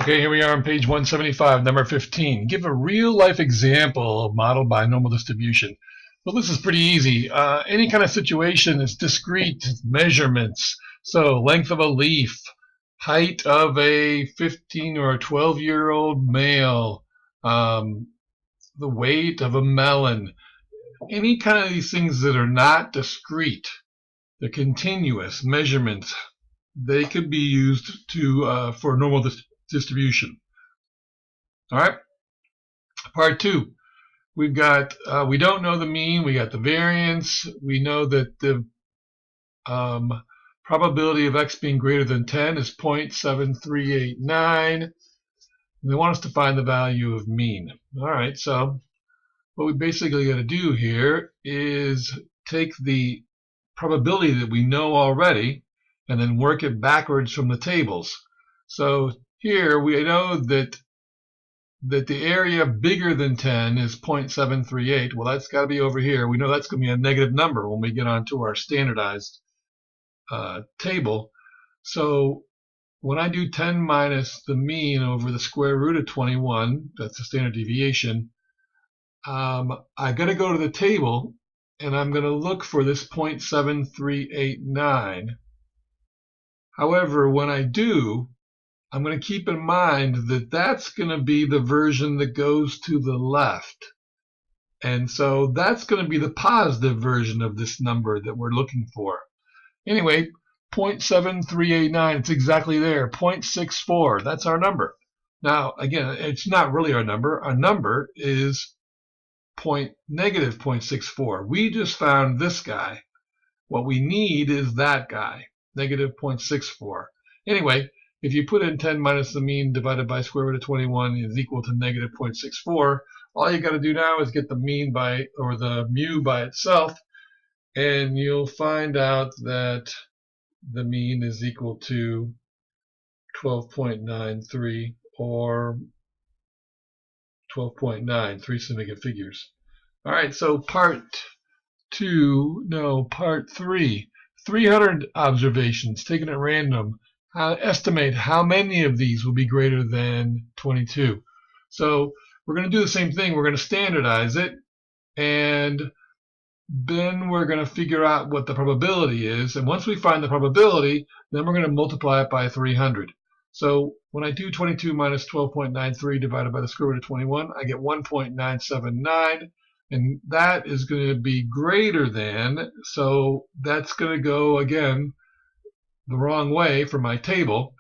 Okay, here we are on page 175, number 15. Give a real-life example modeled by normal distribution. Well, this is pretty easy. Any kind of situation that's discrete measurements. So length of a leaf, height of a 15 or a 12-year-old male, the weight of a melon. Any kind of these things that are not discrete, they're continuous measurements, they could be used to for normal distribution. All right. Part 2. We've got we don't know the mean. We got the variance. We know that the probability of x being greater than 10 is 0.7389. They want us to find the value of mean. All right. So what we basically got to do here is take the probability that we know already and then work it backwards from the tables. So here we know that the area bigger than 10 is 0.738. Well, that's got to be over here. We know that's going to be a negative number when we get onto our standardized table. So when I do 10 minus the mean over the square root of 21, that's the standard deviation, I got to go to the table and I'm going to look for this 0.7389. However, when I do, I'm going to keep in mind that that's going to be the version that goes to the left. And so that's going to be the positive version of this number that we're looking for. Anyway, 0.7389, it's exactly there, 0.64, that's our number. Now, again, it's not really our number. Our number is negative 0.64. We just found this guy. What we need is that guy, negative 0.64. Anyway, if you put in 10 minus the mean divided by square root of 21 is equal to negative 0.64, all you got to do now is get the mean by, or the mu by itself, and you'll find out that the mean is equal to 12.93 or 12.9, three significant figures. All right, so part 3, 300 observations taken at random. Estimate how many of these will be greater than 22. So we're going to do the same thing. We're going to standardize it, and then we're going to figure out what the probability is. And once we find the probability, then we're going to multiply it by 300. So when I do 22 minus 12.93 divided by the square root of 21, I get 1.979. And that is going to be greater than, so that's going to go again the wrong way for my table,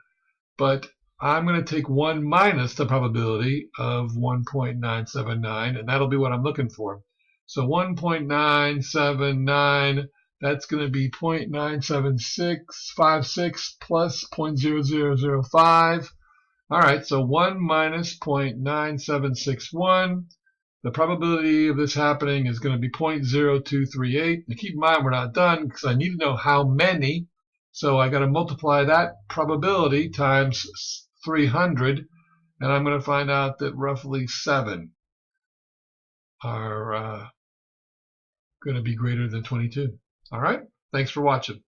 but I'm going to take 1 minus the probability of 1.979, and that'll be what I'm looking for. So 1.979, that's going to be 0.97656 plus 0.0005. All right, so 1 minus 0.9761. The probability of this happening is going to be 0.0238. Now keep in mind we're not done because I need to know how many. So I got to multiply that probability times 300, and I'm going to find out that roughly 7 are going to be greater than 22. All right? Thanks for watching.